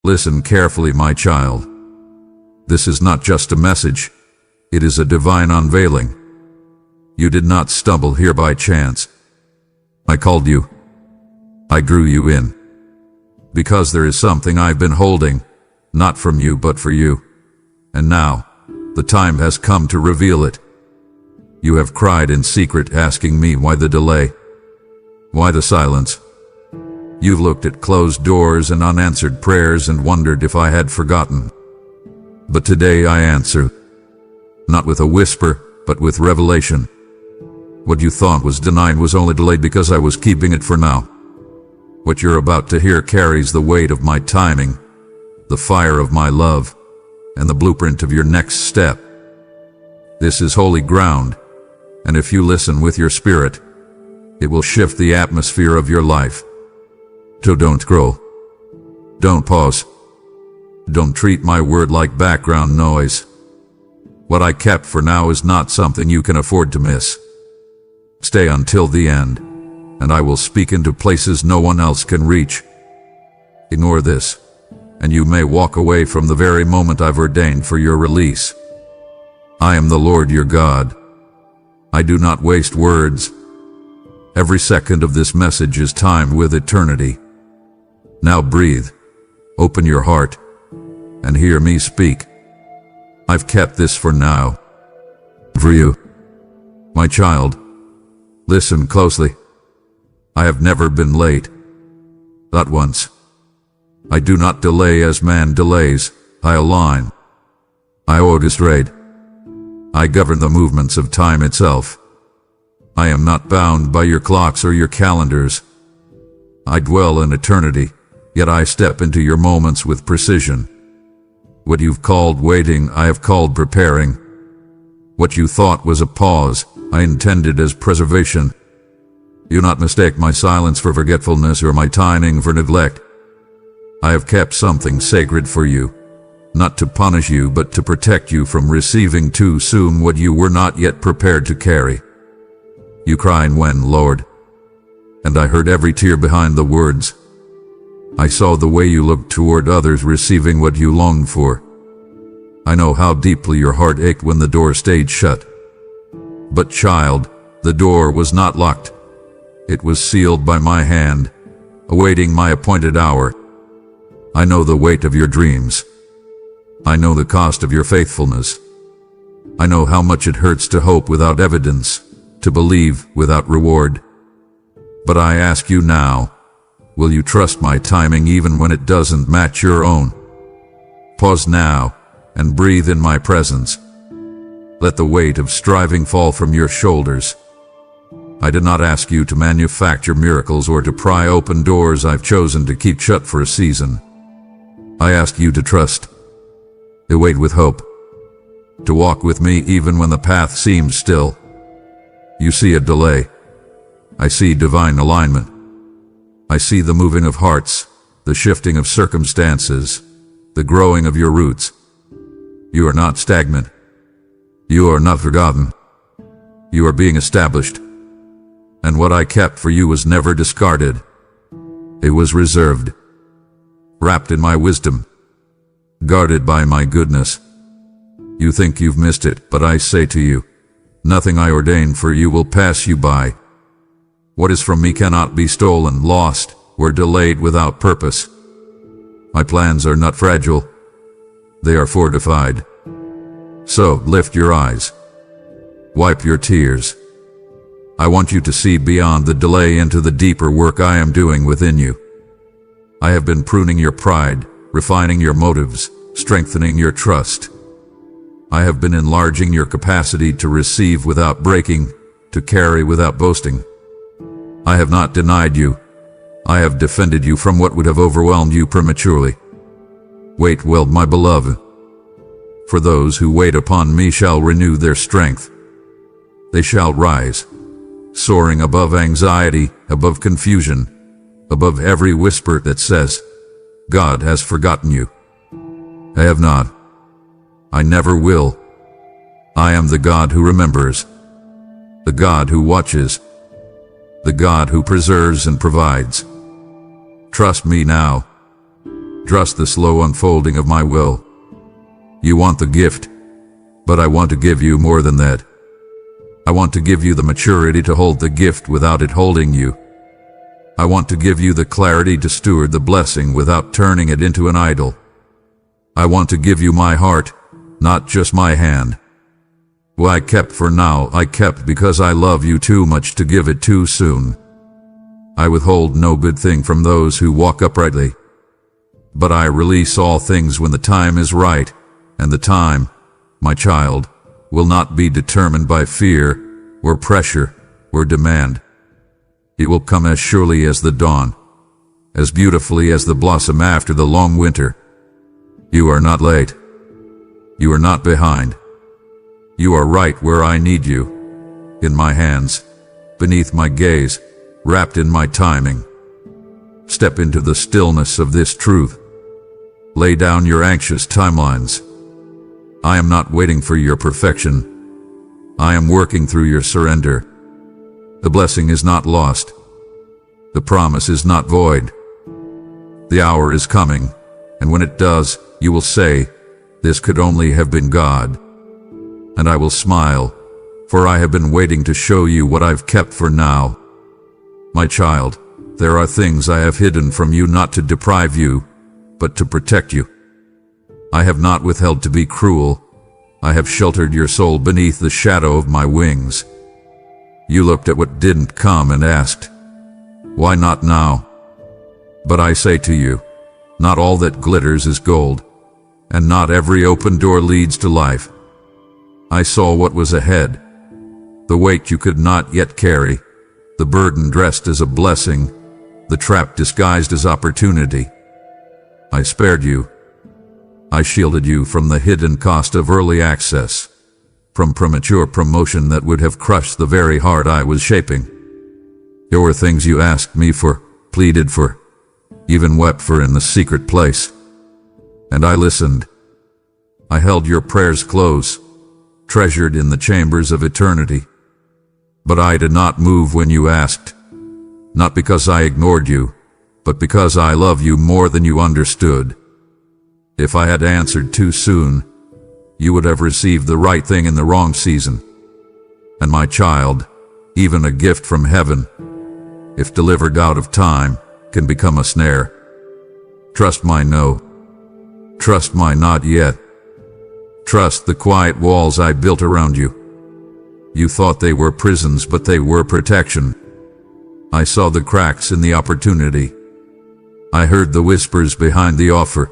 Listen carefully, my child. This is not just a message. It is a divine unveiling. You did not stumble here by chance. I called you. I drew you in. Because there is something I've been holding, not from you but for you. And now, the time has come to reveal it. You have cried in secret asking me why the delay? Why the silence? You've looked at closed doors and unanswered prayers and wondered if I had forgotten. But today I answer, not with a whisper, but with revelation. What you thought was denied was only delayed because I was keeping it for now. What you're about to hear carries the weight of my timing, the fire of my love, and the blueprint of your next step. This is holy ground, and if you listen with your spirit, it will shift the atmosphere of your life. So don't scroll. Don't pause. Don't treat my word like background noise. What I kept for now is not something you can afford to miss. Stay until the end, and I will speak into places no one else can reach. Ignore this, and you may walk away from the very moment I've ordained for your release. I am the Lord your God. I do not waste words. Every second of this message is timed with eternity. Now breathe, open your heart, and hear me speak. I've kept this for now. For you, my child. Listen closely. I have never been late. Not once. I do not delay as man delays. I align. I orchestrate. I govern the movements of time itself. I am not bound by your clocks or your calendars. I dwell in eternity, yet I step into your moments with precision. What you've called waiting, I have called preparing. What you thought was a pause, I intended as preservation. Do not mistake my silence for forgetfulness or my timing for neglect. I have kept something sacred for you, not to punish you but to protect you from receiving too soon what you were not yet prepared to carry. You cried when, Lord, and I heard every tear behind the words. I saw the way you looked toward others receiving what you longed for. I know how deeply your heart ached when the door stayed shut. But child, the door was not locked. It was sealed by my hand, awaiting my appointed hour. I know the weight of your dreams. I know the cost of your faithfulness. I know how much it hurts to hope without evidence, to believe without reward. But I ask you now, will you trust my timing even when it doesn't match your own? Pause now and breathe in my presence. Let the weight of striving fall from your shoulders. I did not ask you to manufacture miracles or to pry open doors I've chosen to keep shut for a season. I ask you to trust, to wait with hope, to walk with me even when the path seems still. You see a delay. I see divine alignment. I see the moving of hearts, the shifting of circumstances, the growing of your roots. You are not stagnant. You are not forgotten. You are being established. And what I kept for you was never discarded. It was reserved, wrapped in my wisdom, guarded by my goodness. You think you've missed it, but I say to you, nothing I ordained for you will pass you by. What is from me cannot be stolen, lost, or delayed without purpose. My plans are not fragile. They are fortified. So lift your eyes. Wipe your tears. I want you to see beyond the delay into the deeper work I am doing within you. I have been pruning your pride, refining your motives, strengthening your trust. I have been enlarging your capacity to receive without breaking, to carry without boasting. I have not denied you. I have defended you from what would have overwhelmed you prematurely. Wait well, my beloved. For those who wait upon me shall renew their strength. They shall rise, soaring above anxiety, above confusion, above every whisper that says, God has forgotten you. I have not. I never will. I am the God who remembers, the God who watches, the God who preserves and provides. Trust me now. Trust the slow unfolding of my will. You want the gift, but I want to give you more than that. I want to give you the maturity to hold the gift without it holding you. I want to give you the clarity to steward the blessing without turning it into an idol. I want to give you my heart, not just my hand. What I kept for now, I kept because I love you too much to give it too soon. I withhold no good thing from those who walk uprightly. But I release all things when the time is right, and the time, my child, will not be determined by fear, or pressure, or demand. It will come as surely as the dawn, as beautifully as the blossom after the long winter. You are not late. You are not behind. You are right where I need you, in my hands, beneath my gaze, wrapped in my timing. Step into the stillness of this truth. Lay down your anxious timelines. I am not waiting for your perfection. I am working through your surrender. The blessing is not lost. The promise is not void. The hour is coming, and when it does, you will say, "This could only have been God." And I will smile, for I have been waiting to show you what I've kept for now. My child, there are things I have hidden from you not to deprive you, but to protect you. I have not withheld to be cruel. I have sheltered your soul beneath the shadow of my wings. You looked at what didn't come and asked, "Why not now?" But I say to you, not all that glitters is gold, and not every open door leads to life. I saw what was ahead, the weight you could not yet carry, the burden dressed as a blessing, the trap disguised as opportunity. I spared you. I shielded you from the hidden cost of early access, from premature promotion that would have crushed the very heart I was shaping. There were things you asked me for, pleaded for, even wept for in the secret place. And I listened. I held your prayers close, treasured in the chambers of eternity. But I did not move when you asked, not because I ignored you, but because I love you more than you understood. If I had answered too soon, you would have received the right thing in the wrong season. And my child, even a gift from heaven, if delivered out of time, can become a snare. Trust my no. Trust my not yet. Trust the quiet walls I built around you. You thought they were prisons, but they were protection. I saw the cracks in the opportunity. I heard the whispers behind the offer.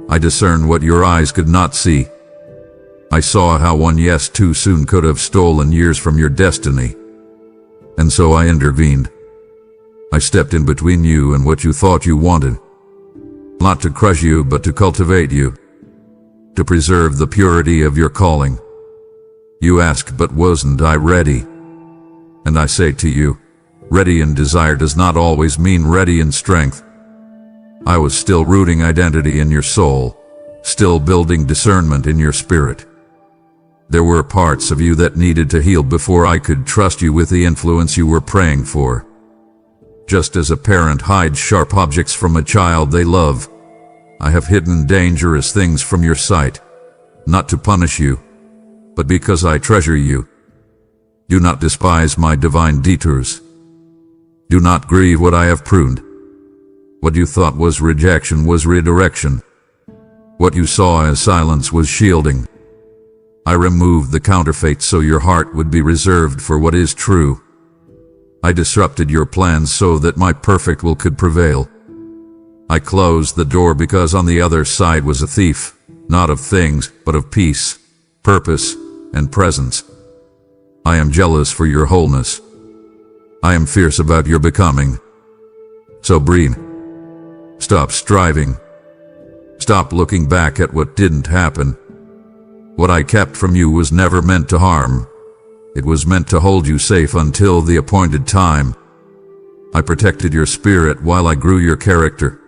I discerned what your eyes could not see. I saw how one yes too soon could have stolen years from your destiny. And so I intervened. I stepped in between you and what you thought you wanted. Not to crush you, but to cultivate you. To preserve the purity of your calling. You asked, but wasn't I ready? And I say to you, ready in desire does not always mean ready in strength. I was still rooting identity in your soul, still building discernment in your spirit. There were parts of you that needed to heal before I could trust you with the influence you were praying for. Just as a parent hides sharp objects from a child they love, I have hidden dangerous things from your sight, not to punish you, but because I treasure you. Do not despise my divine detours. Do not grieve what I have pruned. What you thought was rejection was redirection. What you saw as silence was shielding. I removed the counterfeit so your heart would be reserved for what is true. I disrupted your plans so that my perfect will could prevail. I closed the door because on the other side was a thief, not of things, but of peace, purpose, and presence. I am jealous for your wholeness. I am fierce about your becoming. So breathe. Stop striving. Stop looking back at what didn't happen. What I kept from you was never meant to harm. It was meant to hold you safe until the appointed time. I protected your spirit while I grew your character.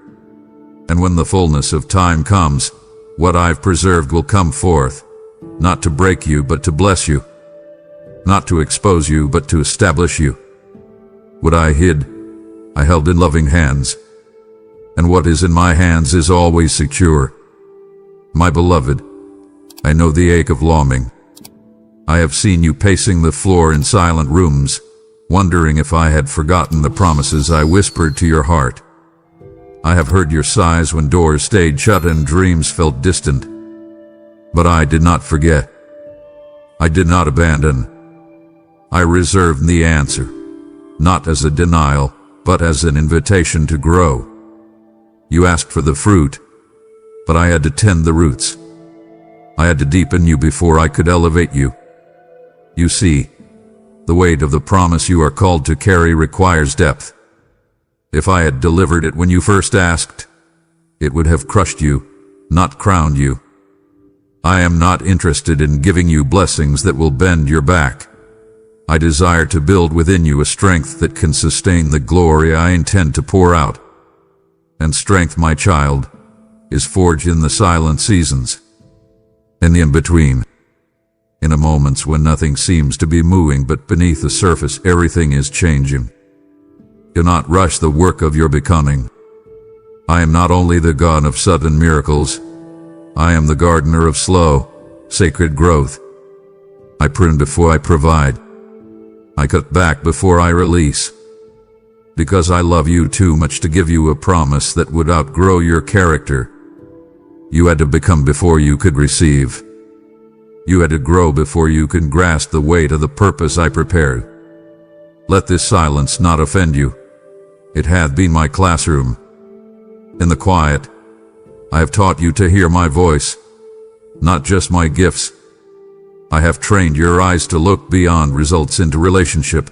And when the fullness of time comes, what I've preserved will come forth, not to break you, but to bless you. Not to expose you, but to establish you. What I hid, I held in loving hands. and what is in my hands is always secure. My beloved, I know the ache of longing. I have seen you pacing the floor in silent rooms, wondering if I had forgotten the promises I whispered to your heart. I have heard your sighs when doors stayed shut and dreams felt distant. But I did not forget. I did not abandon. I reserved the answer, not as a denial, but as an invitation to grow. You asked for the fruit, but I had to tend the roots. I had to deepen you before I could elevate you. You see, the weight of the promise you are called to carry requires depth. If I had delivered it when you first asked, it would have crushed you, not crowned you. I am not interested in giving you blessings that will bend your back. I desire to build within you a strength that can sustain the glory I intend to pour out. And strength, my child, is forged in the silent seasons, in the in-between, in the moments when nothing seems to be moving but beneath the surface everything is changing. Do not rush the work of your becoming. I am not only the God of sudden miracles, I am the gardener of slow, sacred growth. I prune before I provide. I cut back before I release. Because I love you too much to give you a promise that would outgrow your character. You had to become before you could receive. You had to grow before you could grasp the weight of the purpose I prepared. Let this silence not offend you. It hath been my classroom. In the quiet, I have taught you to hear my voice, not just my gifts. I have trained your eyes to look beyond results into relationship.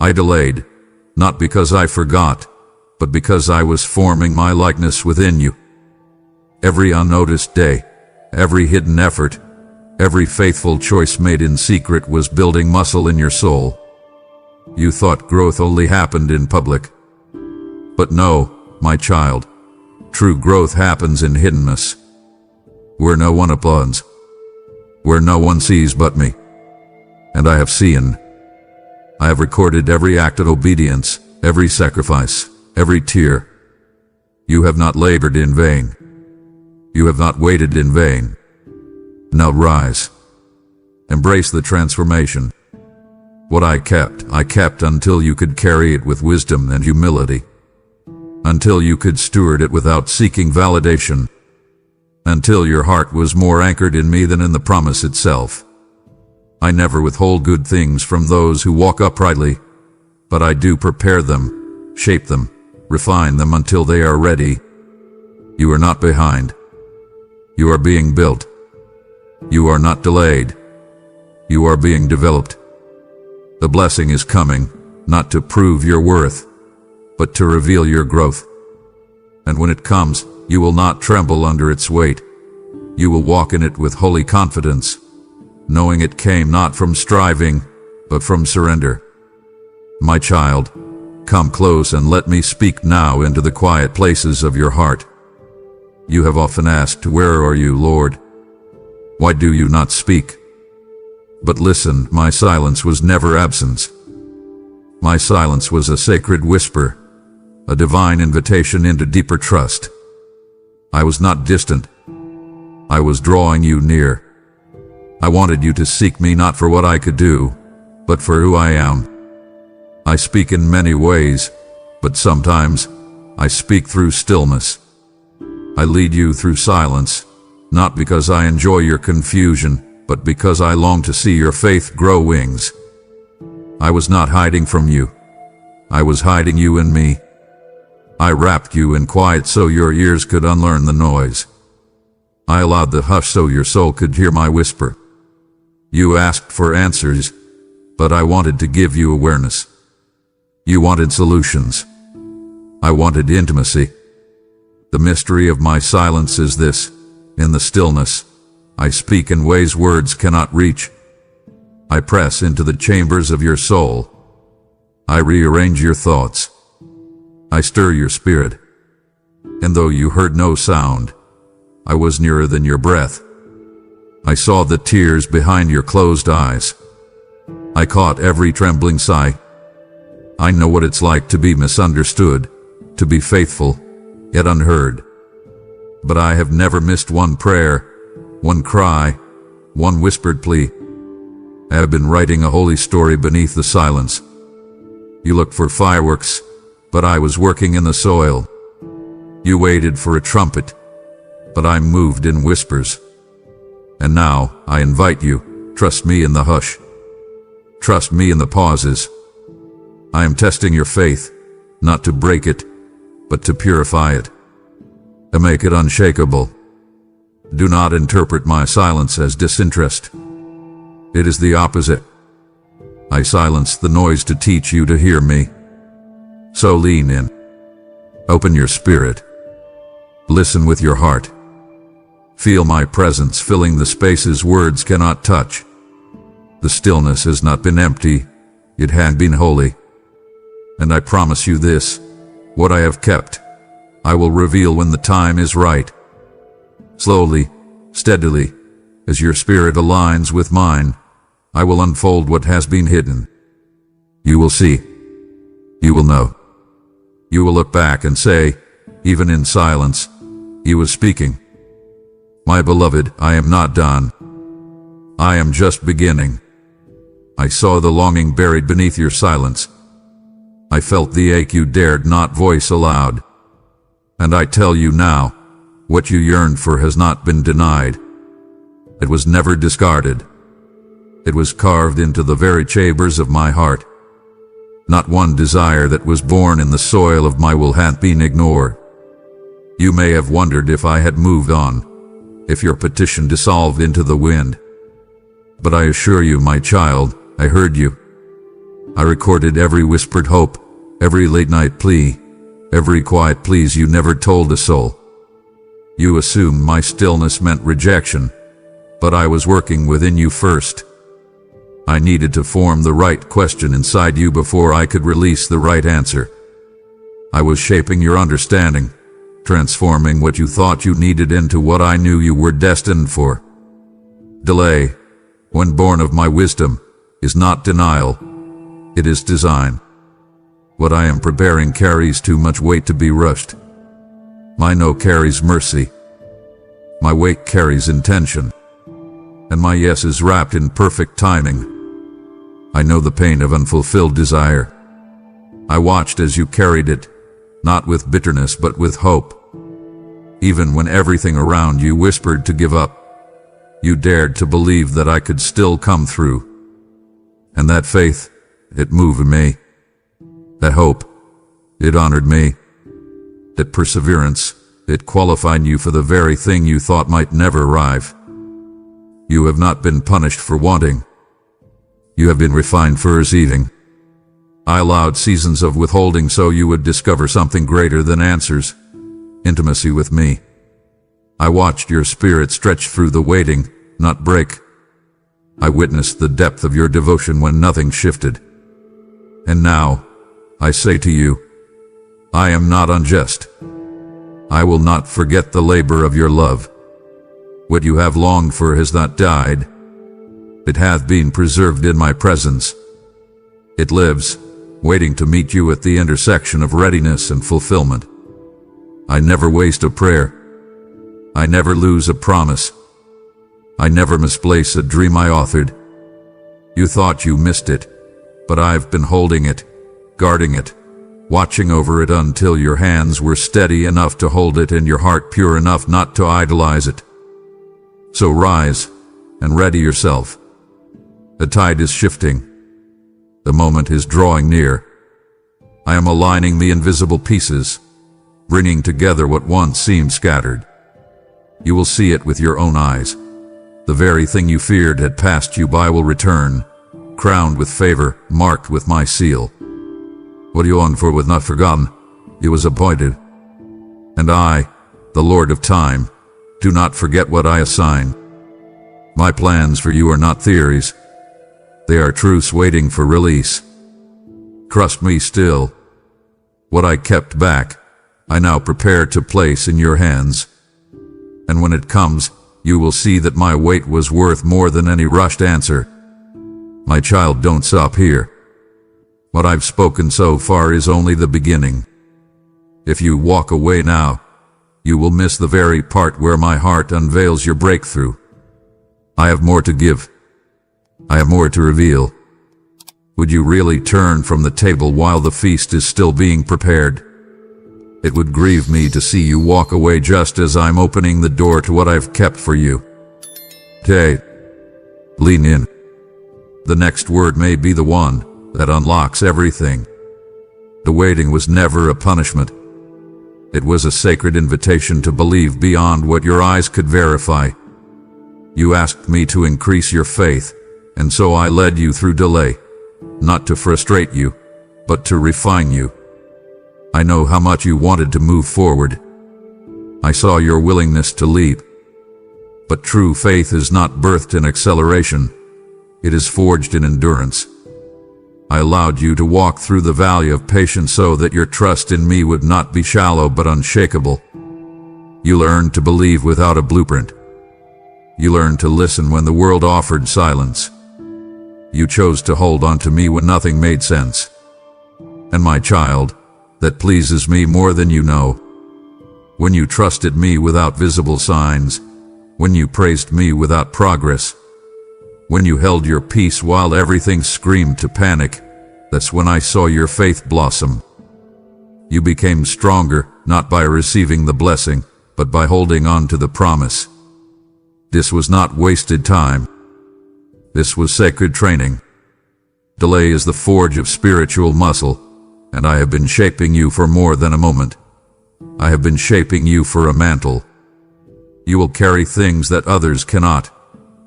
I delayed, not because I forgot, but because I was forming my likeness within you. Every unnoticed day, every hidden effort, every faithful choice made in secret was building muscle in your soul. You thought growth only happened in public. But no, my child, true growth happens in hiddenness, where no one applauds, where no one sees but me. And I have seen. I have recorded every act of obedience, every sacrifice, every tear. You have not labored in vain. You have not waited in vain. Now rise. Embrace the transformation. What I kept until you could carry it with wisdom and humility. Until you could steward it without seeking validation. Until your heart was more anchored in me than in the promise itself. I never withhold good things from those who walk uprightly, but I do prepare them, shape them, refine them until they are ready. You are not behind. You are being built. You are not delayed. You are being developed. The blessing is coming, not to prove your worth, but to reveal your growth. And when it comes, you will not tremble under its weight. You will walk in it with holy confidence, knowing it came not from striving, but from surrender. My child, come close and let me speak now into the quiet places of your heart. You have often asked, "Where are you, Lord? Why do you not speak?" But listen, my silence was never absence. My silence was a sacred whisper, a divine invitation into deeper trust. I was not distant. I was drawing you near. I wanted you to seek me not for what I could do, but for who I am. I speak in many ways, but sometimes I speak through stillness. I lead you through silence, not because I enjoy your confusion, but because I long to see your faith grow wings. I was not hiding from you. I was hiding you in me. I wrapped you in quiet so your ears could unlearn the noise. I allowed the hush so your soul could hear my whisper. You asked for answers, but I wanted to give you awareness. You wanted solutions. I wanted intimacy. The mystery of my silence is this: in the stillness, I speak in ways words cannot reach. I press into the chambers of your soul. I rearrange your thoughts. I stir your spirit. And though you heard no sound, I was nearer than your breath. I saw the tears behind your closed eyes. I caught every trembling sigh. I know what it's like to be misunderstood, to be faithful, yet unheard. But I have never missed one prayer, one cry, one whispered plea. I have been writing a holy story beneath the silence. You looked for fireworks, but I was working in the soil. You waited for a trumpet, but I moved in whispers. And now I invite you, trust me in the hush. Trust me in the pauses. I am testing your faith, not to break it, but to purify it, to make it unshakable. Do not interpret my silence as disinterest. It is the opposite. I silence the noise to teach you to hear me. So lean in. Open your spirit. Listen with your heart. Feel my presence filling the spaces words cannot touch. The stillness has not been empty, it had been holy. And I promise you this, what I have kept, I will reveal when the time is right. Slowly, steadily, as your spirit aligns with mine, I will unfold what has been hidden. You will see. You will know. You will look back and say, even in silence, he was speaking. My beloved, I am not done. I am just beginning. I saw the longing buried beneath your silence. I felt the ache you dared not voice aloud. And I tell you now, what you yearned for has not been denied. It was never discarded. It was carved into the very chambers of my heart. Not one desire that was born in the soil of my will hath been ignored. You may have wondered if I had moved on, if your petition dissolved into the wind. But I assure you, my child, I heard you. I recorded every whispered hope, every late-night plea, every quiet pleas you never told a soul. You assumed my stillness meant rejection, but I was working within you first. I needed to form the right question inside you before I could release the right answer. I was shaping your understanding, transforming what you thought you needed into what I knew you were destined for. Delay, when born of my wisdom, is not denial, it is design. What I am preparing carries too much weight to be rushed. My no carries mercy. My wait carries intention. And my yes is wrapped in perfect timing. I know the pain of unfulfilled desire. I watched as you carried it, not with bitterness but with hope. Even when everything around you whispered to give up, you dared to believe that I could still come through. And that faith, it moved me. That hope, it honored me. That perseverance, it qualified you for the very thing you thought might never arrive. You have not been punished for wanting. You have been refined for receiving. I allowed seasons of withholding so you would discover something greater than answers, intimacy with me. I watched your spirit stretch through the waiting, not break. I witnessed the depth of your devotion when nothing shifted. And now, I say to you, I am not unjust. I will not forget the labor of your love. What you have longed for has not died. It hath been preserved in my presence. It lives, waiting to meet you at the intersection of readiness and fulfillment. I never waste a prayer. I never lose a promise. I never misplace a dream I authored. You thought you missed it, but I've been holding it, guarding it, watching over it until your hands were steady enough to hold it and your heart pure enough not to idolize it. So rise and ready yourself. The tide is shifting. The moment is drawing near. I am aligning the invisible pieces, bringing together what once seemed scattered. You will see it with your own eyes. The very thing you feared had passed you by will return, crowned with favor, marked with my seal. What you longed for was not forgotten, it was appointed. And I, the Lord of time, do not forget what I assign. My plans for you are not theories. They are truths waiting for release. Trust me still. What I kept back, I now prepare to place in your hands. And when it comes, you will see that my wait was worth more than any rushed answer. My child, don't stop here. What I've spoken so far is only the beginning. If you walk away now, you will miss the very part where my heart unveils your breakthrough. I have more to give. I have more to reveal. Would you really turn from the table while the feast is still being prepared? It would grieve me to see you walk away just as I'm opening the door to what I've kept for you. Okay, lean in. The next word may be the one that unlocks everything. The waiting was never a punishment. It was a sacred invitation to believe beyond what your eyes could verify. You asked me to increase your faith, and so I led you through delay, not to frustrate you, but to refine you. I know how much you wanted to move forward. I saw your willingness to leap. But true faith is not birthed in acceleration. It is forged in endurance. I allowed you to walk through the valley of patience so that your trust in me would not be shallow but unshakable. You learned to believe without a blueprint. You learned to listen when the world offered silence. You chose to hold on to me when nothing made sense. And my child, that pleases me more than you know. When you trusted me without visible signs, when you praised me without progress, when you held your peace while everything screamed to panic, that's when I saw your faith blossom. You became stronger, not by receiving the blessing, but by holding on to the promise. This was not wasted time. This was sacred training. Delay is the forge of spiritual muscle, and I have been shaping you for more than a moment. I have been shaping you for a mantle. You will carry things that others cannot.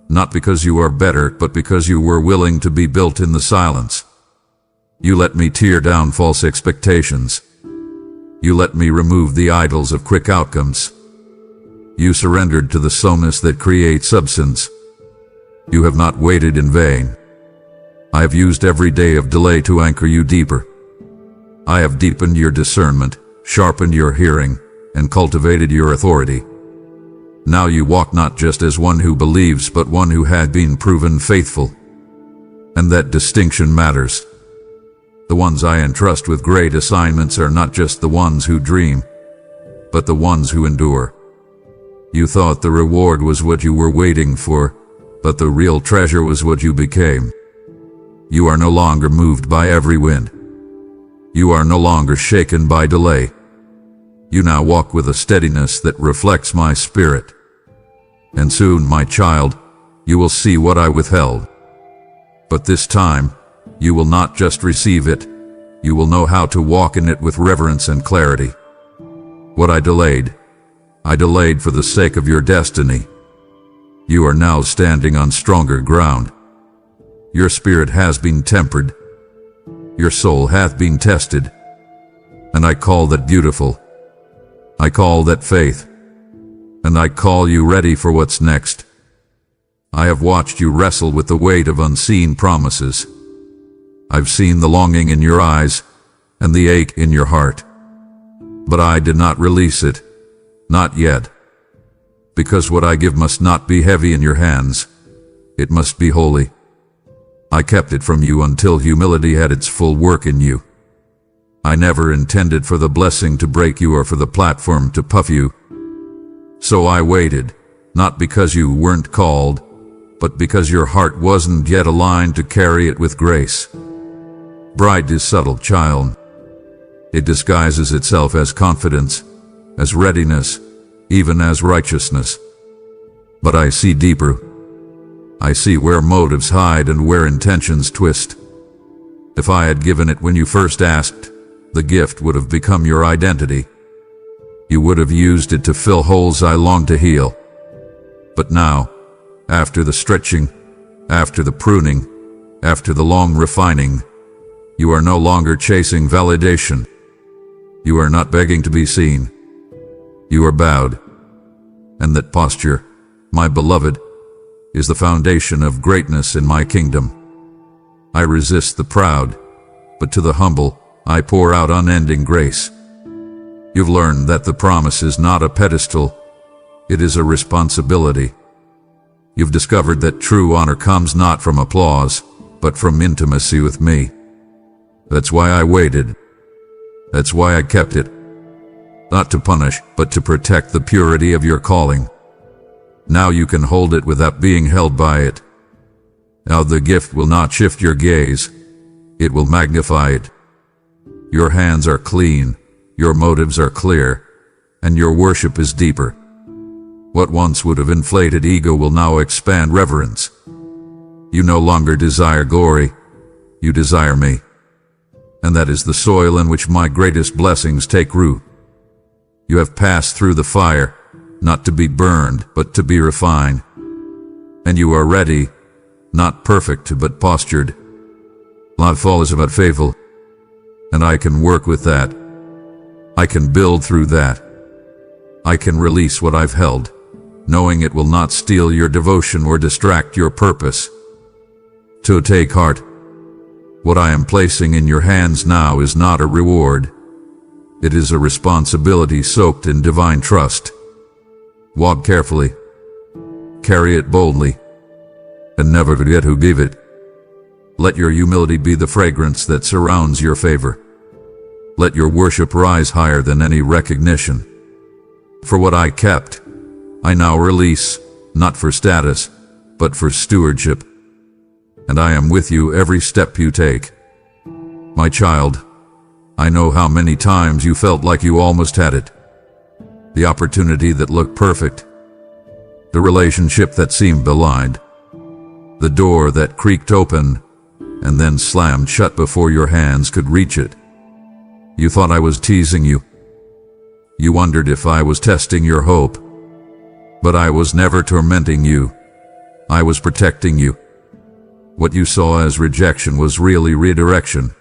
Not because you are better, but because you were willing to be built in the silence. You let me tear down false expectations. You let me remove the idols of quick outcomes. You surrendered to the slowness that creates substance. You have not waited in vain. I have used every day of delay to anchor you deeper. I have deepened your discernment, sharpened your hearing, and cultivated your authority. Now you walk not just as one who believes, but one who had been proven faithful. And that distinction matters. The ones I entrust with great assignments are not just the ones who dream, but the ones who endure. You thought the reward was what you were waiting for, but the real treasure was what you became. You are no longer moved by every wind. You are no longer shaken by delay. You now walk with a steadiness that reflects my spirit. And soon, my child, you will see what I withheld. But this time, you will not just receive it, you will know how to walk in it with reverence and clarity. What I delayed for the sake of your destiny. You are now standing on stronger ground. Your spirit has been tempered. Your soul hath been tested. And I call that beautiful. I call that faith. And I call you ready for what's next. I have watched you wrestle with the weight of unseen promises. I've seen the longing in your eyes and the ache in your heart. But I did not release it. Not yet. Because what I give must not be heavy in your hands. It must be holy. I kept it from you until humility had its full work in you. I never intended for the blessing to break you or for the platform to puff you. So I waited, not because you weren't called, but because your heart wasn't yet aligned to carry it with grace. Pride is subtle, child. It disguises itself as confidence, as readiness, even as righteousness. But I see deeper. I see where motives hide and where intentions twist. If I had given it when you first asked, the gift would have become your identity. You would have used it to fill holes I long to heal. But now, after the stretching, after the pruning, after the long refining, you are no longer chasing validation. You are not begging to be seen. You are bowed. And that posture, my beloved, is the foundation of greatness in my kingdom. I resist the proud, but to the humble, I pour out unending grace. You've learned that the promise is not a pedestal, it is a responsibility. You've discovered that true honor comes not from applause, but from intimacy with me. That's why I waited. That's why I kept it. not to punish, but to protect the purity of your calling. Now you can hold it without being held by it. Now the gift will not shift your gaze, it will magnify it. Your hands are clean, your motives are clear, and your worship is deeper. What once would have inflated ego will now expand reverence. You no longer desire glory, you desire me. And that is the soil in which my greatest blessings take root. You have passed through the fire, not to be burned, but to be refined. And you are ready, not perfect, but postured. Life is about faithful, and I can work with that. I can build through that. I can release what I've held, knowing it will not steal your devotion or distract your purpose. So take heart. What I am placing in your hands now is not a reward. It is a responsibility soaked in divine trust. Walk carefully. Carry it boldly. And never forget who gave it. Let your humility be the fragrance that surrounds your favor. Let your worship rise higher than any recognition. For what I kept, I now release, not for status, but for stewardship. And I am with you every step you take. My child, I know how many times you felt like you almost had it. The opportunity that looked perfect. The relationship that seemed belied. The door that creaked open and then slammed shut before your hands could reach it. You thought I was teasing you. You wondered if I was testing your hope. But I was never tormenting you. I was protecting you. What you saw as rejection was really redirection.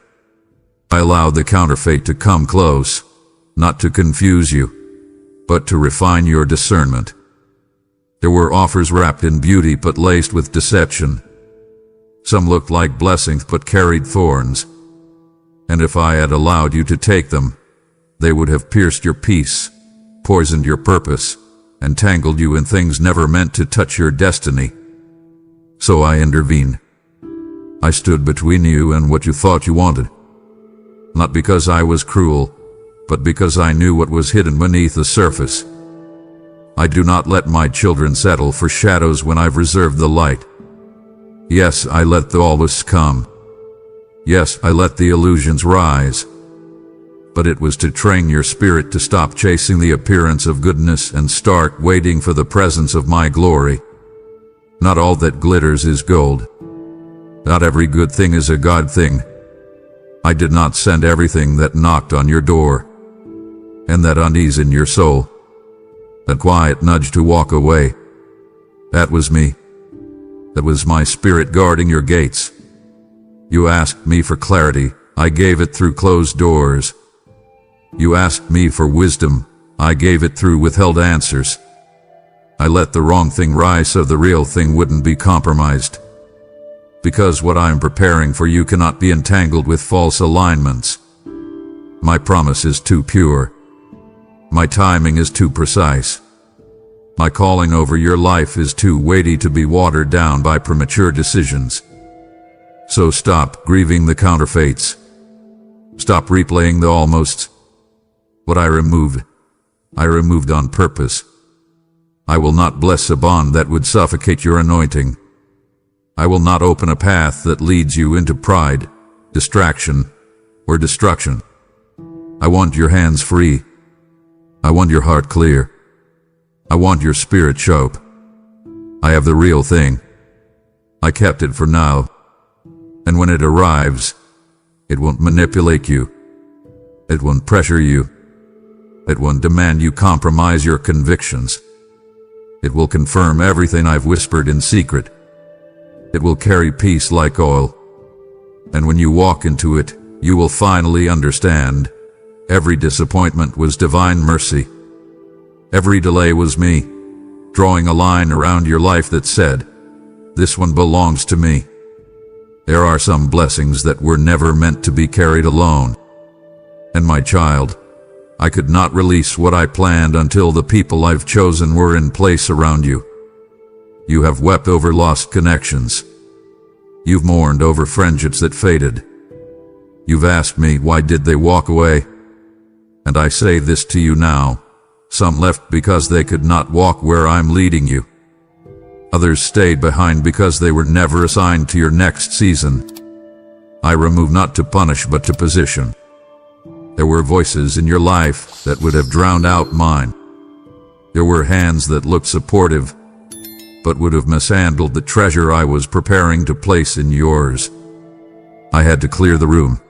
I allowed the counterfeit to come close, not to confuse you, but to refine your discernment. There were offers wrapped in beauty but laced with deception. Some looked like blessings but carried thorns. And if I had allowed you to take them, they would have pierced your peace, poisoned your purpose, and tangled you in things never meant to touch your destiny. So I intervened. I stood between you and what you thought you wanted. Not because I was cruel, but because I knew what was hidden beneath the surface. I do not let my children settle for shadows when I've reserved the light. Yes, I let the always come. Yes, I let the illusions rise. But it was to train your spirit to stop chasing the appearance of goodness and start waiting for the presence of my glory. Not all that glitters is gold. Not every good thing is a God thing. I did not send everything that knocked on your door. And that unease in your soul. That quiet nudge to walk away. That was me. That was my spirit guarding your gates. You asked me for clarity, I gave it through closed doors. You asked me for wisdom, I gave it through withheld answers. I let the wrong thing rise so the real thing wouldn't be compromised. Because what I am preparing for you cannot be entangled with false alignments. My promise is too pure. My timing is too precise. My calling over your life is too weighty to be watered down by premature decisions. So stop grieving the counterfeits. Stop replaying the almosts. What I removed on purpose. I will not bless a bond that would suffocate your anointing. I will not open a path that leads you into pride, distraction, or destruction. I want your hands free. I want your heart clear. I want your spirit sharp. I have the real thing. I kept it for now. And when it arrives, it won't manipulate you. It won't pressure you. It won't demand you compromise your convictions. It will confirm everything I've whispered in secret. It will carry peace like oil. And when you walk into it, you will finally understand. Every disappointment was divine mercy. Every delay was me, drawing a line around your life that said, this one belongs to me. There are some blessings that were never meant to be carried alone. And my child, I could not release what I planned until the people I've chosen were in place around you. You have wept over lost connections. You've mourned over friendships that faded. You've asked me, why did they walk away? And I say this to you now, some left because they could not walk where I'm leading you. Others stayed behind because they were never assigned to your next season. I remove not to punish but to position. There were voices in your life that would have drowned out mine. There were hands that looked supportive, but would have mishandled the treasure I was preparing to place in yours. I had to clear the room.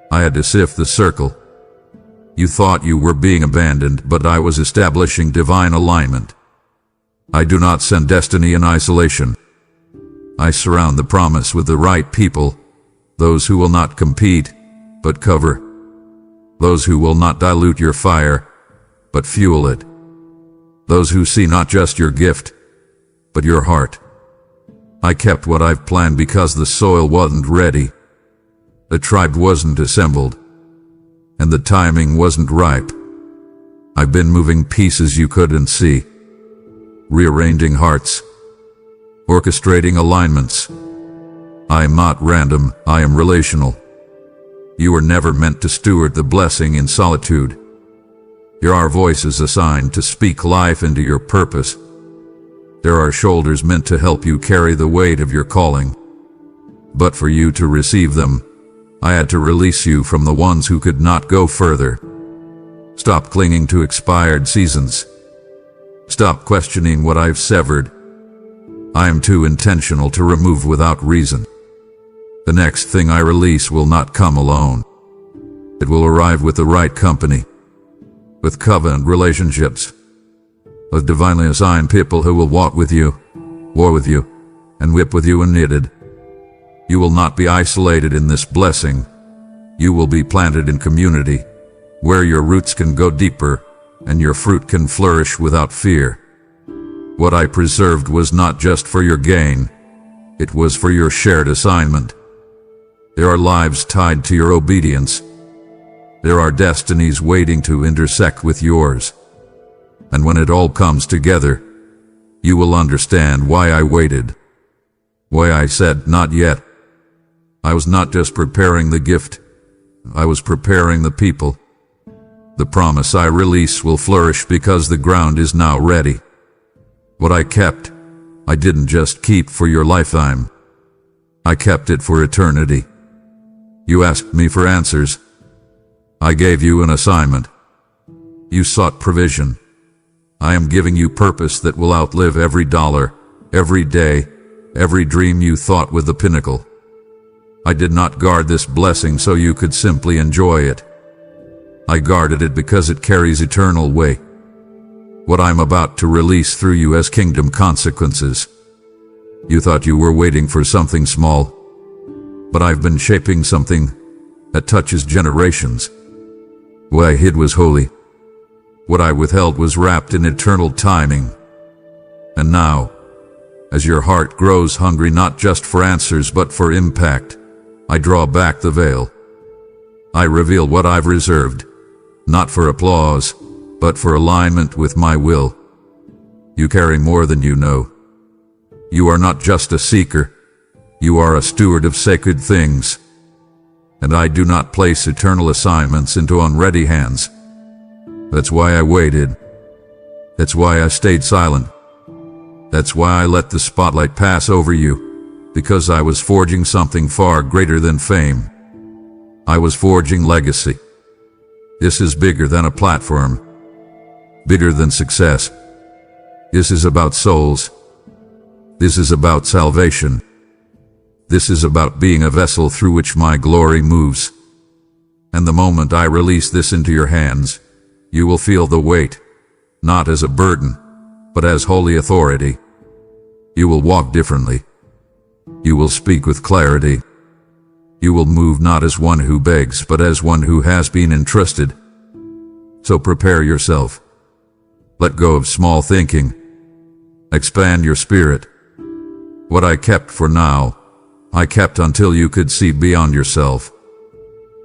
I had to sift the circle. You thought you were being abandoned, but I was establishing divine alignment. I do not send destiny in isolation. I surround the promise with the right people, those who will not compete, but cover. Those who will not dilute your fire, but fuel it. Those who see not just your gift, but your heart. I kept what I've planned because the soil wasn't ready. The tribe wasn't assembled, and the timing wasn't ripe. I've been moving pieces you couldn't see, rearranging hearts, orchestrating alignments. I am not random, I am relational. You were never meant to steward the blessing in solitude. There are voices assigned to speak life into your purpose. There are shoulders meant to help you carry the weight of your calling. But for you to receive them, I had to release you from the ones who could not go further. Stop clinging to expired seasons. Stop questioning what I've severed. I am too intentional to remove without reason. The next thing I release will not come alone. It will arrive with the right company, with covenant relationships, with divinely assigned people who will walk with you, war with you, and whip with you when needed. You will not be isolated in this blessing. You will be planted in community, where your roots can go deeper and your fruit can flourish without fear. What I preserved was not just for your gain, it was for your shared assignment. There are lives tied to your obedience. There are destinies waiting to intersect with yours. And when it all comes together, you will understand why I waited, why I said not yet. I was not just preparing the gift, I was preparing the people. The promise I release will flourish because the ground is now ready. What I kept, I didn't just keep for your lifetime. I kept it for eternity. You asked me for answers. I gave you an assignment. You sought provision. I am giving you purpose that will outlive every dollar, every day, every dream you thought with the pinnacle. I did not guard this blessing so you could simply enjoy it. I guarded it because it carries eternal weight. What I'm about to release through you as kingdom consequences. You thought you were waiting for something small, but I've been shaping something that touches generations. What I hid was holy. What I withheld was wrapped in eternal timing. And now, as your heart grows hungry not just for answers but for impact, I draw back the veil. I reveal what I've reserved, not for applause, but for alignment with my will. You carry more than you know. You are not just a seeker, you are a steward of sacred things. And I do not place eternal assignments into unready hands. That's why I waited. That's why I stayed silent. That's why I let the spotlight pass over you, because I was forging something far greater than fame. I was forging legacy. This is bigger than a platform, bigger than success. This is about souls. This is about salvation. This is about being a vessel through which my glory moves. And the moment I release this into your hands, you will feel the weight, not as a burden, but as holy authority. You will walk differently. You will speak with clarity. You will move not as one who begs, but as one who has been entrusted. So prepare yourself. Let go of small thinking. Expand your spirit. What I kept for now, I kept until you could see beyond yourself.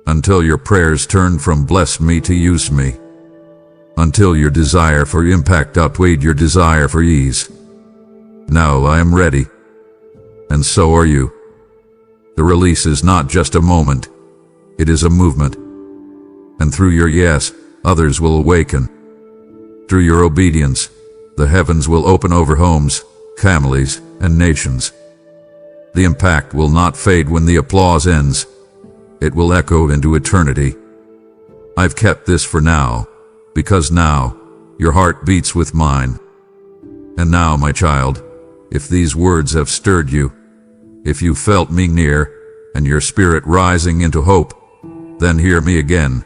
Until your prayers turned from bless me to use me. Until your desire for impact outweighed your desire for ease. Now I am ready. And so are you. The release is not just a moment. It is a movement. And through your yes, others will awaken. Through your obedience, the heavens will open over homes, families, and nations. The impact will not fade when the applause ends. It will echo into eternity. I've kept this for now, because now your heart beats with mine. And now, my child, if these words have stirred you, if you felt me near and your spirit rising into hope, then hear me again.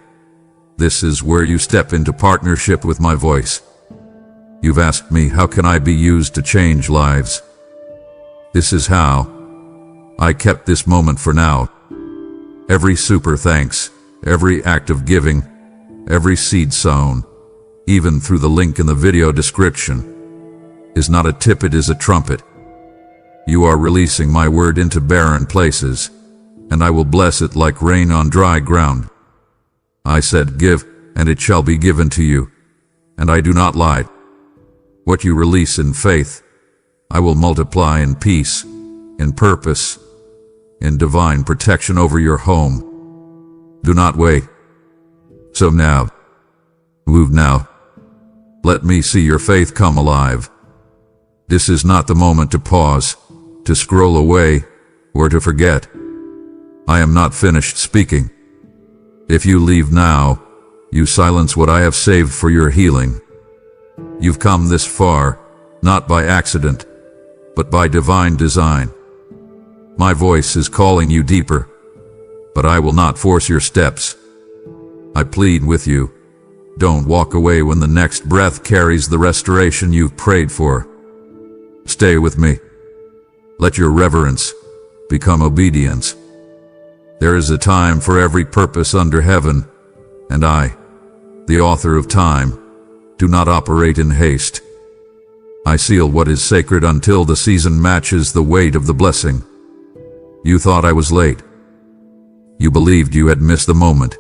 This is where you step into partnership with my voice. You've asked me, how can I be used to change lives? This is how. I kept this moment for now. Every super thanks, every act of giving, every seed sown, even through the link in the video description, is not a tip, it is a trumpet. You are releasing my word into barren places, and I will bless it like rain on dry ground. I said, give, and it shall be given to you, and I do not lie. What you release in faith, I will multiply in peace, in purpose, in divine protection over your home. Do not wait. So now, move now. Let me see your faith come alive. This is not the moment to pause, to scroll away, or to forget. I am not finished speaking. If you leave now, you silence what I have saved for your healing. You've come this far, not by accident, but by divine design. My voice is calling you deeper, but I will not force your steps. I plead with you, don't walk away when the next breath carries the restoration you've prayed for. Stay with me. Let your reverence become obedience. There is a time for every purpose under heaven, and I, the author of time, do not operate in haste. I seal what is sacred until the season matches the weight of the blessing. You thought I was late. You believed you had missed the moment.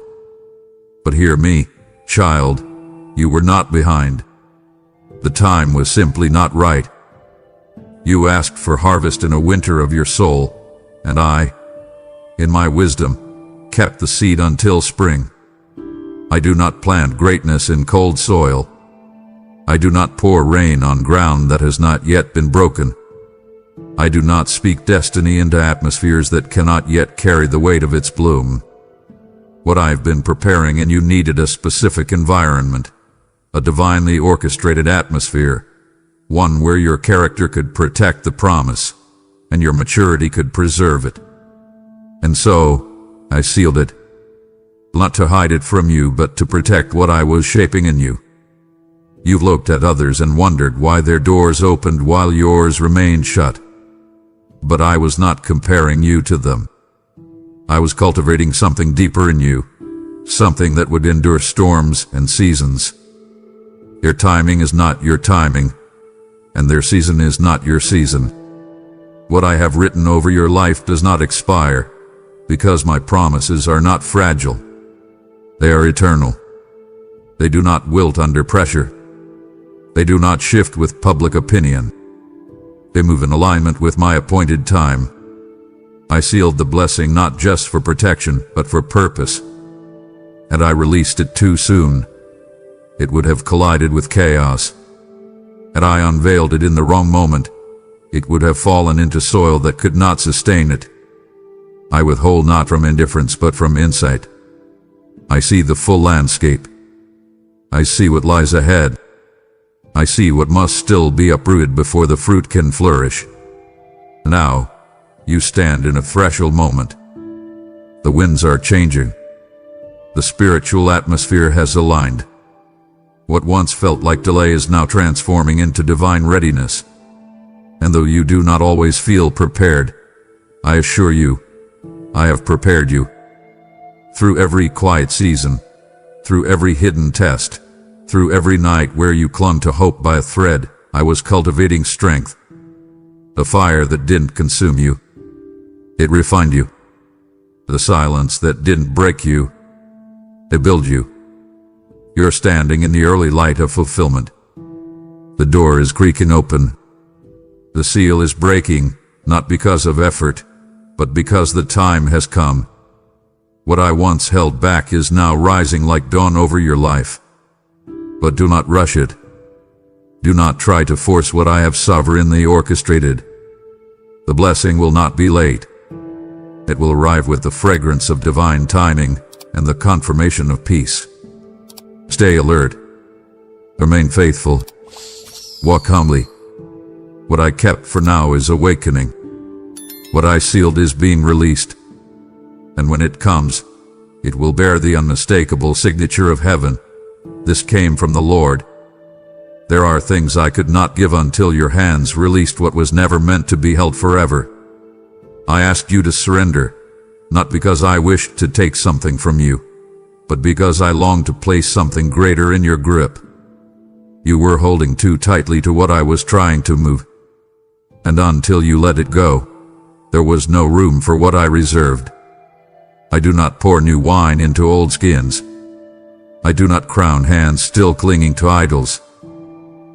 But hear me, child, you were not behind. The time was simply not right. You asked for harvest in a winter of your soul, and I, in my wisdom, kept the seed until spring. I do not plant greatness in cold soil. I do not pour rain on ground that has not yet been broken. I do not speak destiny into atmospheres that cannot yet carry the weight of its bloom. What I've been preparing, and you needed a specific environment, a divinely orchestrated atmosphere, one where your character could protect the promise, and your maturity could preserve it. And so, I sealed it, not to hide it from you, but to protect what I was shaping in you. You've looked at others and wondered why their doors opened while yours remained shut. But I was not comparing you to them. I was cultivating something deeper in you, something that would endure storms and seasons. Your timing is not your timing, and their season is not your season. What I have written over your life does not expire, because my promises are not fragile. They are eternal. They do not wilt under pressure. They do not shift with public opinion. They move in alignment with my appointed time. I sealed the blessing not just for protection, but for purpose. Had I released it too soon, it would have collided with chaos. Had I unveiled it in the wrong moment, it would have fallen into soil that could not sustain it. I withhold not from indifference, but from insight. I see the full landscape. I see what lies ahead. I see what must still be uprooted before the fruit can flourish. Now, you stand in a threshold moment. The winds are changing. The spiritual atmosphere has aligned. What once felt like delay is now transforming into divine readiness. And though you do not always feel prepared, I assure you, I have prepared you. Through every quiet season, through every hidden test, through every night where you clung to hope by a thread, I was cultivating strength. A fire that didn't consume you. It refined you. The silence that didn't break you. It built you. You're standing in the early light of fulfillment. The door is creaking open. The seal is breaking, not because of effort, but because the time has come. What I once held back is now rising like dawn over your life. But do not rush it. Do not try to force what I have sovereignly orchestrated. The blessing will not be late. It will arrive with the fragrance of divine timing and the confirmation of peace. Stay alert. Remain faithful. Walk humbly. What I kept for now is awakening. What I sealed is being released. And when it comes, it will bear the unmistakable signature of heaven. This came from the Lord. There are things I could not give until your hands released what was never meant to be held forever. I asked you to surrender, not because I wished to take something from you, but because I longed to place something greater in your grip. You were holding too tightly to what I was trying to move. And until you let it go, there was no room for what I reserved. I do not pour new wine into old skins. I do not crown hands still clinging to idols.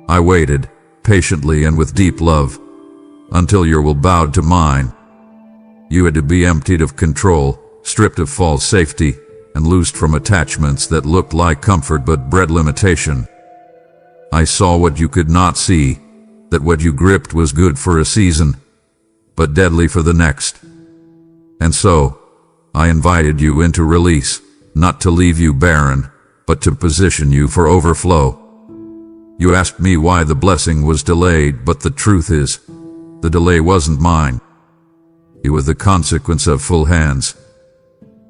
I waited, patiently and with deep love, until your will bowed to mine. You had to be emptied of control, stripped of false safety, and loosed from attachments that looked like comfort but bred limitation. I saw what you could not see, that what you gripped was good for a season, but deadly for the next. And so, I invited you into release, not to leave you barren, but to position you for overflow. You asked me why the blessing was delayed, but the truth is, the delay wasn't mine. It was the consequence of full hands.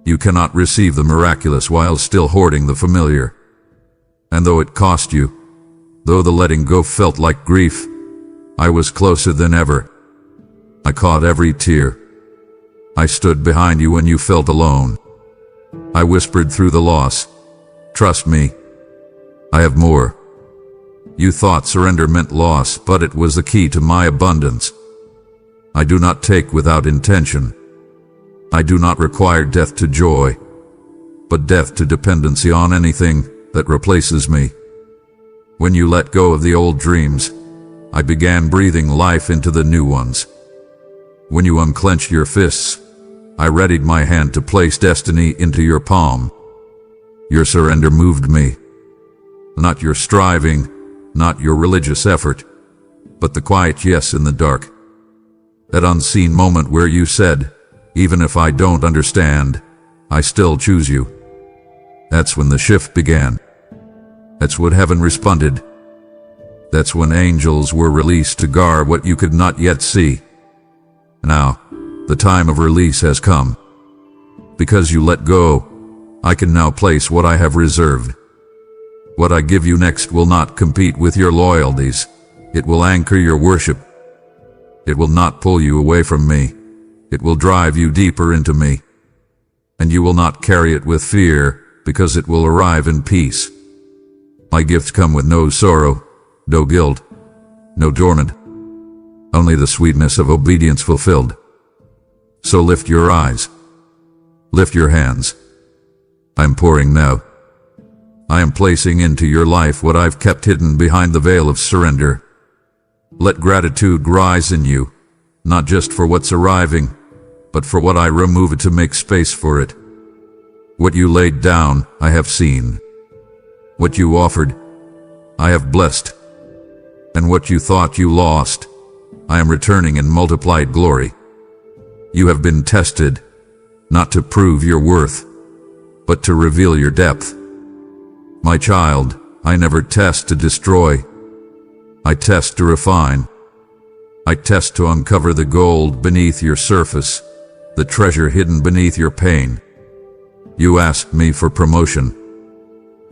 You cannot receive the miraculous while still hoarding the familiar. And though it cost you, though the letting go felt like grief, I was closer than ever. I caught every tear. I stood behind you when you felt alone. I whispered through the loss, "Trust me, I have more." You thought surrender meant loss, but it was the key to my abundance. I do not take without intention. I do not require death to joy, but death to dependency on anything that replaces me. When you let go of the old dreams, I began breathing life into the new ones. When you unclenched your fists, I readied my hand to place destiny into your palm. Your surrender moved me. Not your striving, not your religious effort, but the quiet yes in the dark. That unseen moment where you said, "Even if I don't understand, I still choose you." That's when the shift began. That's when heaven responded. That's when angels were released to guard what you could not yet see. Now, the time of release has come. Because you let go, I can now place what I have reserved. What I give you next will not compete with your loyalties. It will anchor your worship. It will not pull you away from me. It will drive you deeper into me. And you will not carry it with fear, because it will arrive in peace. My gifts come with no sorrow, no guilt, no dormant. Only the sweetness of obedience fulfilled. So lift your eyes. Lift your hands. I am pouring now. I am placing into your life what I've kept hidden behind the veil of surrender. Let gratitude rise in you, not just for what's arriving, but for what I remove to make space for it. What you laid down, I have seen. What you offered, I have blessed. And what you thought you lost, I am returning in multiplied glory. You have been tested, not to prove your worth, but to reveal your depth. My child, I never test to destroy. I test to refine. I test to uncover the gold beneath your surface, the treasure hidden beneath your pain. You asked me for promotion.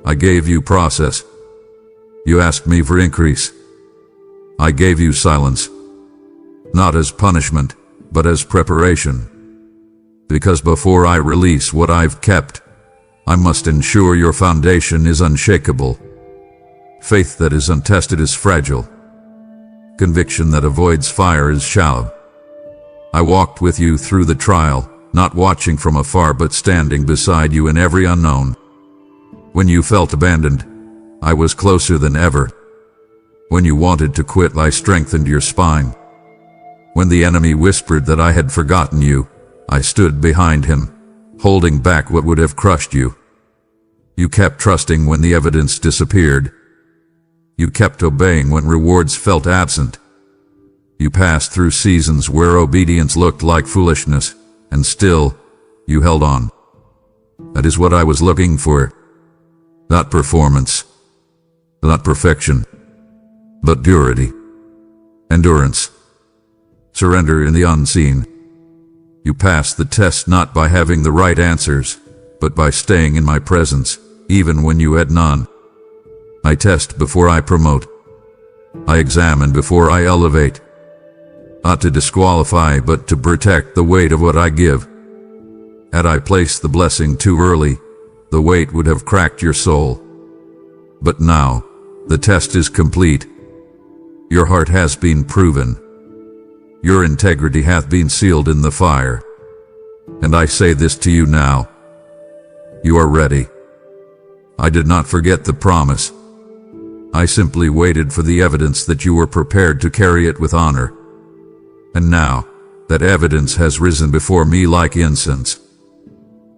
I gave you process. You asked me for increase. I gave you silence. Not as punishment, but as preparation. Because before I release what I've kept, I must ensure your foundation is unshakable. Faith that is untested is fragile. Conviction that avoids fire is shallow. I walked with you through the trial, not watching from afar but standing beside you in every unknown. When you felt abandoned, I was closer than ever. When you wanted to quit, I strengthened your spine. When the enemy whispered that I had forgotten you, I stood behind him, holding back what would have crushed you. You kept trusting when the evidence disappeared, You kept obeying when rewards felt absent. You passed through seasons where obedience looked like foolishness, and still, you held on. That is what I was looking for. Not performance, not perfection, but durity, endurance, surrender in the unseen. You passed the test not by having the right answers, but by staying in my presence, even when you had none. I test before I promote. I examine before I elevate. Not to disqualify, but to protect the weight of what I give. Had I placed the blessing too early, the weight would have cracked your soul. But now, the test is complete. Your heart has been proven. Your integrity hath been sealed in the fire. And I say this to you now. You are ready. I did not forget the promise. I simply waited for the evidence that you were prepared to carry it with honor. And now, that evidence has risen before me like incense.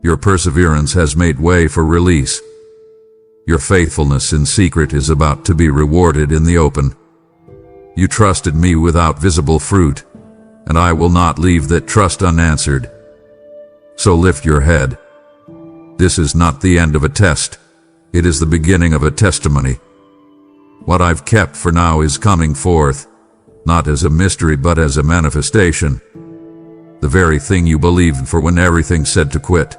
Your perseverance has made way for release. Your faithfulness in secret is about to be rewarded in the open. You trusted me without visible fruit, and I will not leave that trust unanswered. So lift your head. This is not the end of a test. It is the beginning of a testimony. What I've kept for now is coming forth, not as a mystery but as a manifestation. The very thing you believed for when everything said to quit.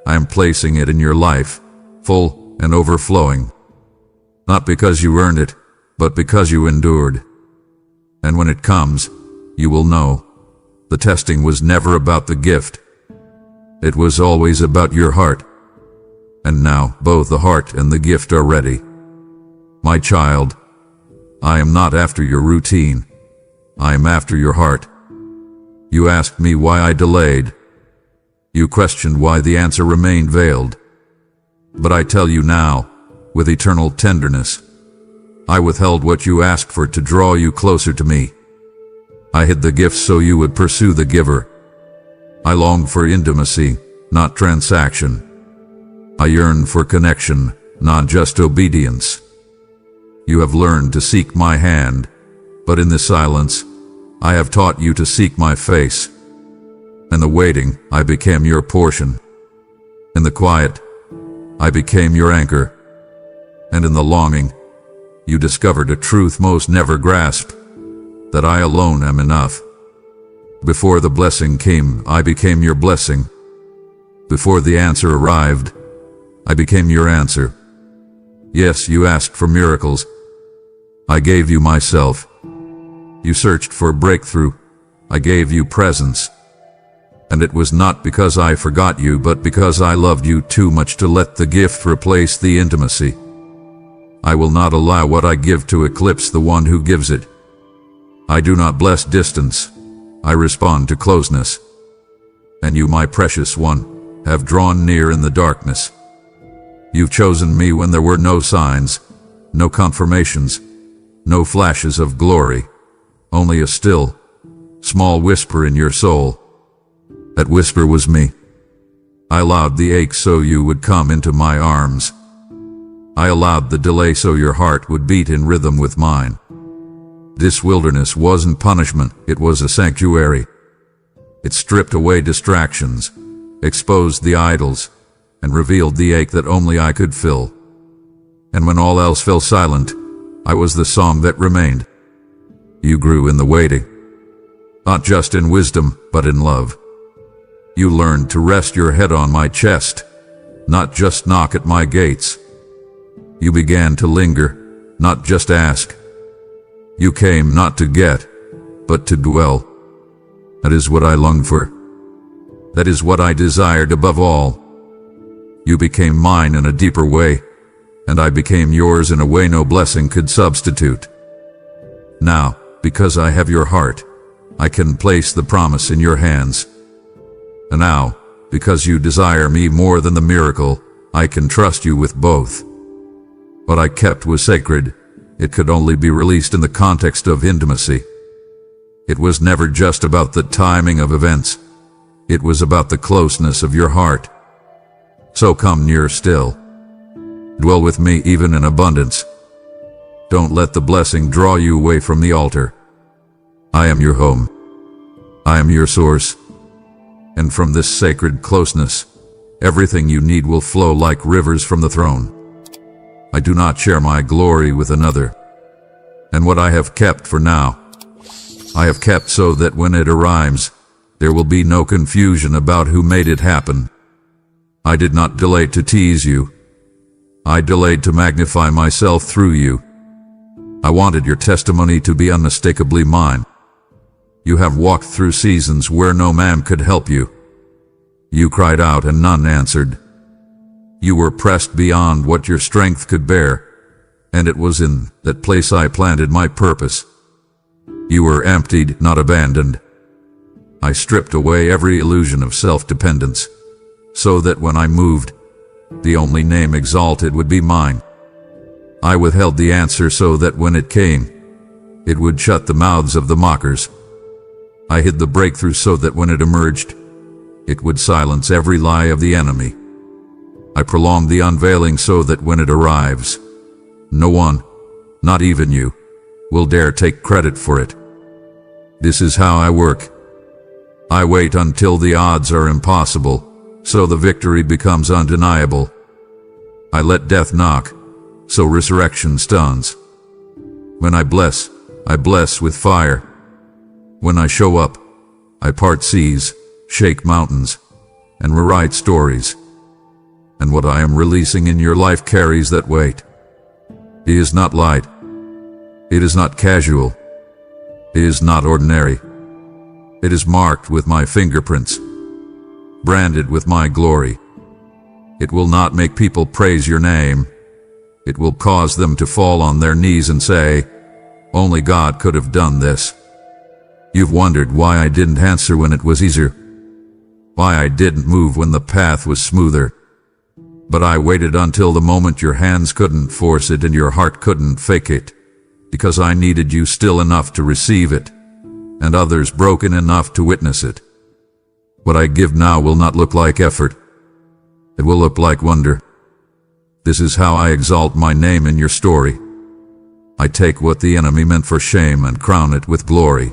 I am placing it in your life, full and overflowing. Not because you earned it, but because you endured. And when it comes, you will know. The testing was never about the gift. It was always about your heart. And now both the heart and the gift are ready. My child, I am not after your routine. I am after your heart. You asked me why I delayed. You questioned why the answer remained veiled. But I tell you now, with eternal tenderness, I withheld what you asked for to draw you closer to me. I hid the gifts so you would pursue the giver. I longed for intimacy, not transaction. I yearn for connection, not just obedience. You have learned to seek my hand, but in the silence, I have taught you to seek my face. In the waiting, I became your portion. In the quiet, I became your anchor. And in the longing, you discovered a truth most never grasped, that I alone am enough. Before the blessing came, I became your blessing. Before the answer arrived, I became your answer. Yes, you asked for miracles. I gave you myself. You searched for breakthrough. I gave you presence. And it was not because I forgot you, but because I loved you too much to let the gift replace the intimacy. I will not allow what I give to eclipse the one who gives it. I do not bless distance. I respond to closeness. And you, my precious one, have drawn near in the darkness. You've chosen me when there were no signs, no confirmations, no flashes of glory, only a still, small whisper in your soul. That whisper was me. I allowed the ache so you would come into my arms. I allowed the delay so your heart would beat in rhythm with mine. This wilderness wasn't punishment, it was a sanctuary. It stripped away distractions, exposed the idols, and revealed the ache that only I could fill. And when all else fell silent, I was the song that remained. You grew in the waiting, not just in wisdom, but in love. You learned to rest your head on my chest, not just knock at my gates. You began to linger, not just ask. You came not to get, but to dwell. That is what I longed for. That is what I desired above all. You became mine in a deeper way, and I became yours in a way no blessing could substitute. Now, because I have your heart, I can place the promise in your hands. And now, because you desire me more than the miracle, I can trust you with both. What I kept was sacred. It could only be released in the context of intimacy. It was never just about the timing of events. It was about the closeness of your heart. So come near still. Dwell with me even in abundance. Don't let the blessing draw you away from the altar. I am your home. I am your source. And from this sacred closeness, everything you need will flow like rivers from the throne. I do not share my glory with another. And what I have kept for now, I have kept so that when it arrives, there will be no confusion about who made it happen. I did not delay to tease you. I delayed to magnify myself through you. I wanted your testimony to be unmistakably mine. You have walked through seasons where no man could help you. You cried out and none answered. You were pressed beyond what your strength could bear, and it was in that place I planted my purpose. You were emptied, not abandoned. I stripped away every illusion of self-dependence, so that when I moved, the only name exalted would be mine. I withheld the answer so that when it came, it would shut the mouths of the mockers. I hid the breakthrough so that when it emerged, it would silence every lie of the enemy. I prolonged the unveiling so that when it arrives, no one, not even you, will dare take credit for it. This is how I work. I wait until the odds are impossible, so the victory becomes undeniable. I let death knock, so resurrection stuns. When I bless with fire. When I show up, I part seas, shake mountains, and rewrite stories. And what I am releasing in your life carries that weight. It is not light. It is not casual. It is not ordinary. It is marked with my fingerprints, branded with my glory. It will not make people praise your name. It will cause them to fall on their knees and say, "Only God could have done this." You've wondered why I didn't answer when it was easier, why I didn't move when the path was smoother. But I waited until the moment your hands couldn't force it and your heart couldn't fake it, because I needed you still enough to receive it, and others broken enough to witness it. What I give now will not look like effort. It will look like wonder. This is how I exalt my name in your story. I take what the enemy meant for shame and crown it with glory.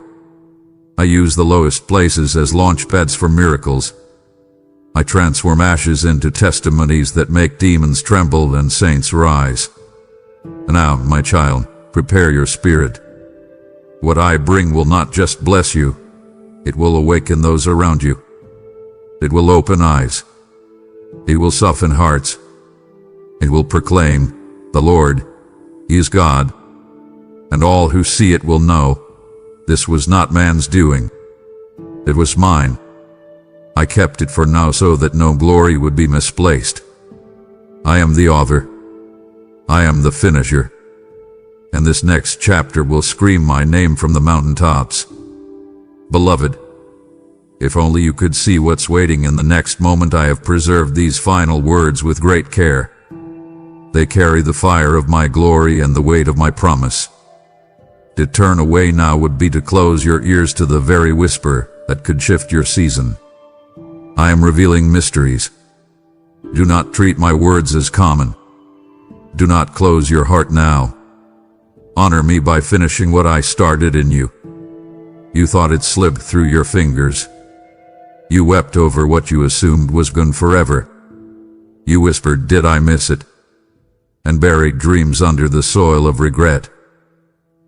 I use the lowest places as launch pads for miracles. I transform ashes into testimonies that make demons tremble and saints rise. Now, my child, prepare your spirit. What I bring will not just bless you, it will awaken those around you. It will open eyes. It will soften hearts. It will proclaim, "The Lord, He is God." And all who see it will know, this was not man's doing. It was mine. I kept it for now so that no glory would be misplaced. I am the author. I am the finisher. And this next chapter will scream my name from the mountaintops. Beloved, if only you could see what's waiting in the next moment. I have preserved these final words with great care. They carry the fire of my glory and the weight of my promise. To turn away now would be to close your ears to the very whisper that could shift your season. I am revealing mysteries. Do not treat my words as common. Do not close your heart now. Honor me by finishing what I started in you. You thought it slipped through your fingers. You wept over what you assumed was gone forever. You whispered, "Did I miss it?" and buried dreams under the soil of regret.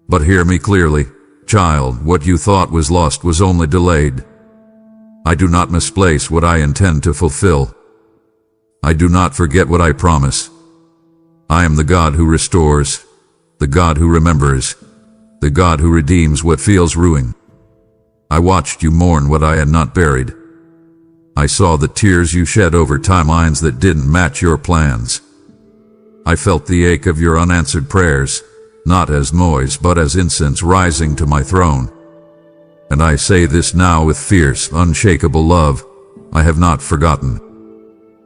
But hear me clearly, child, what you thought was lost was only delayed. I do not misplace what I intend to fulfill. I do not forget what I promise. I am the God who restores, the God who remembers, the God who redeems what feels ruin. I watched you mourn what I had not buried. I saw the tears you shed over timelines that didn't match your plans. I felt the ache of your unanswered prayers, not as noise but as incense rising to my throne. And I say this now with fierce, unshakable love, I have not forgotten.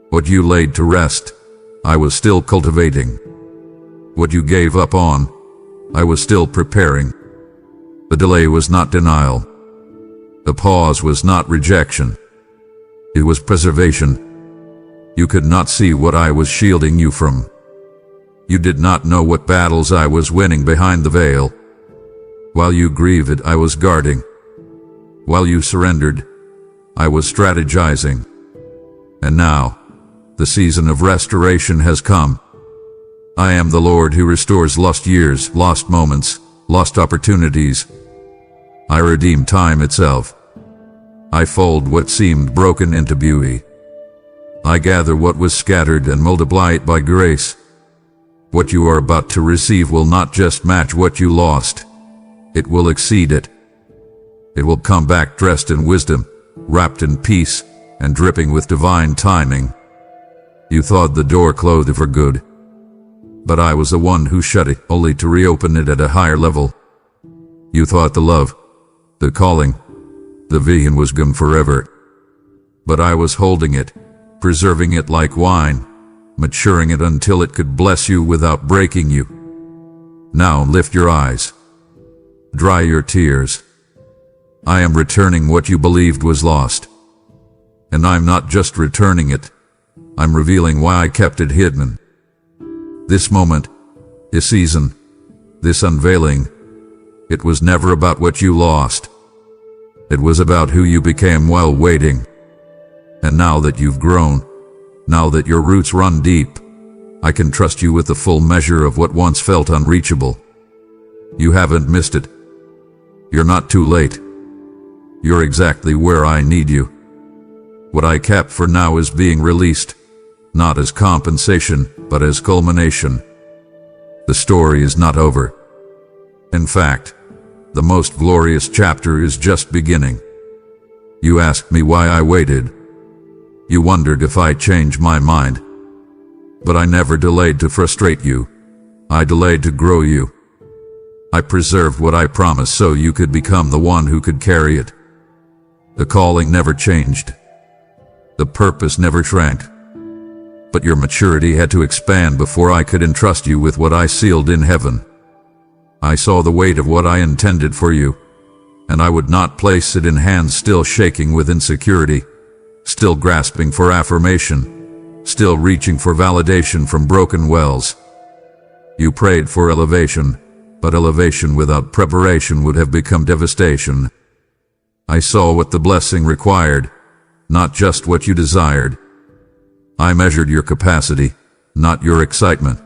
What you laid to rest, I was still cultivating. What you gave up on, I was still preparing. The delay was not denial. The pause was not rejection. It was preservation. You could not see what I was shielding you from. You did not know what battles I was winning behind the veil. While you grieved, I was guarding. While you surrendered, I was strategizing. And now, the season of restoration has come. I am the Lord who restores lost years, lost moments, lost opportunities. I redeem time itself. I fold what seemed broken into beauty. I gather what was scattered and multiply it by grace. What you are about to receive will not just match what you lost. It will exceed it. It will come back dressed in wisdom, wrapped in peace, and dripping with divine timing. You thought the door closed for good, but I was the one who shut it, only to reopen it at a higher level. You thought the love, the calling, the vision was gone forever, but I was holding it, preserving it like wine, maturing it until it could bless you without breaking you. Now lift your eyes. Dry your tears. I am returning what you believed was lost. And I'm not just returning it. I'm revealing why I kept it hidden. This moment, this season, this unveiling, it was never about what you lost. It was about who you became while waiting. And now that you've grown, now that your roots run deep, I can trust you with the full measure of what once felt unreachable. You haven't missed it. You're not too late. You're exactly where I need you. What I kept for now is being released, not as compensation, but as culmination. The story is not over. In fact, the most glorious chapter is just beginning. You asked me why I waited. You wondered if I changed my mind. But I never delayed to frustrate you. I delayed to grow you. I preserved what I promised so you could become the one who could carry it. The calling never changed. The purpose never shrank. But your maturity had to expand before I could entrust you with what I sealed in heaven. I saw the weight of what I intended for you, and I would not place it in hands still shaking with insecurity, still grasping for affirmation, still reaching for validation from broken wells. You prayed for elevation, but elevation without preparation would have become devastation. I saw what the blessing required, not just what you desired. I measured your capacity, not your excitement.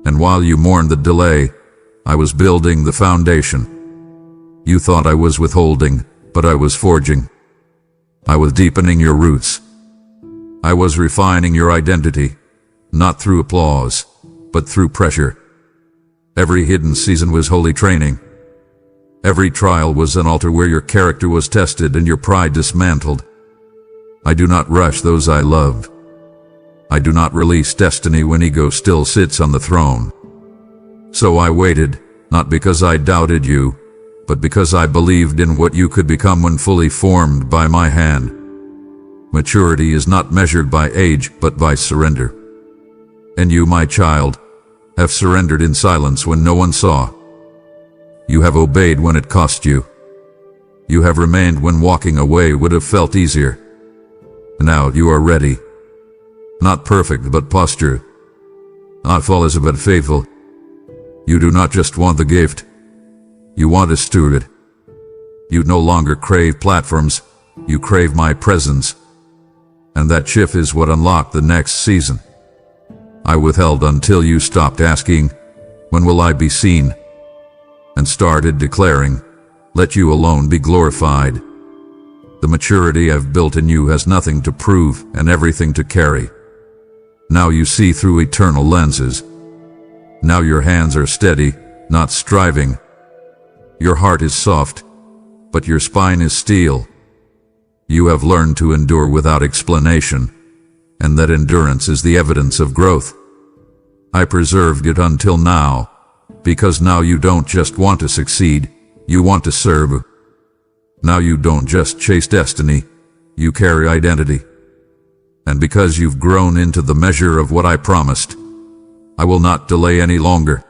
And while you mourned the delay, I was building the foundation. You thought I was withholding, but I was forging. I was deepening your roots. I was refining your identity, not through applause, but through pressure. Every hidden season was holy training. Every trial was an altar where your character was tested and your pride dismantled. I do not rush those I love. I do not release destiny when ego still sits on the throne. So I waited, not because I doubted you, but because I believed in what you could become when fully formed by my hand. Maturity is not measured by age, but by surrender. And you, my child, have surrendered in silence when no one saw. You have obeyed when it cost you. You have remained when walking away would have felt easier. Now you are ready. Not perfect, but posture. Not flawless, but faithful. You do not just want the gift. You want to steward it. You no longer crave platforms. You crave my presence. And that shift is what unlocked the next season. I withheld until you stopped asking, when will I be seen? And started declaring, let you alone be glorified. The maturity I've built in you has nothing to prove and everything to carry. Now you see through eternal lenses. Now your hands are steady, not striving. Your heart is soft, but your spine is steel. You have learned to endure without explanation, and that endurance is the evidence of growth. I preserved it until now, because now you don't just want to succeed, you want to serve. Now you don't just chase destiny, you carry identity. And because you've grown into the measure of what I promised, I will not delay any longer.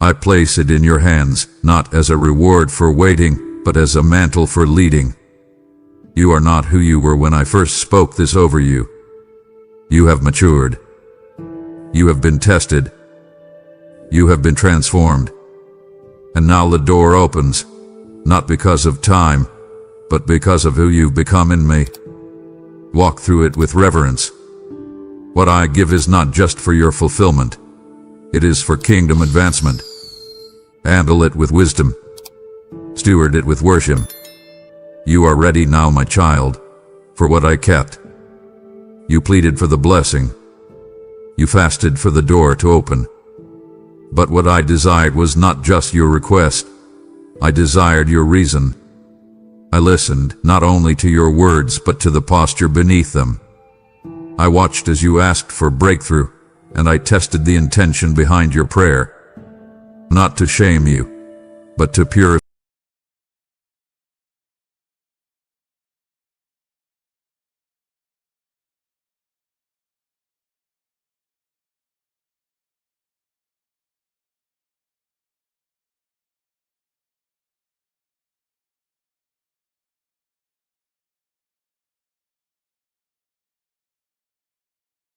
I place it in your hands, not as a reward for waiting, but as a mantle for leading. You are not who you were when I first spoke this over you. You have matured. You have been tested, You have been transformed. And now the door opens, not because of time, but because of who you've become in me. Walk through it with reverence. What I give is not just for your fulfillment. It is for kingdom advancement. Handle it with wisdom. Steward it with worship. You are ready now, my child, for what I kept. You pleaded for the blessing. You fasted for the door to open. But what I desired was not just your request. I desired your reason. I listened not only to your words but to the posture beneath them. I watched as you asked for breakthrough, and I tested the intention behind your prayer. Not to shame you, but to purify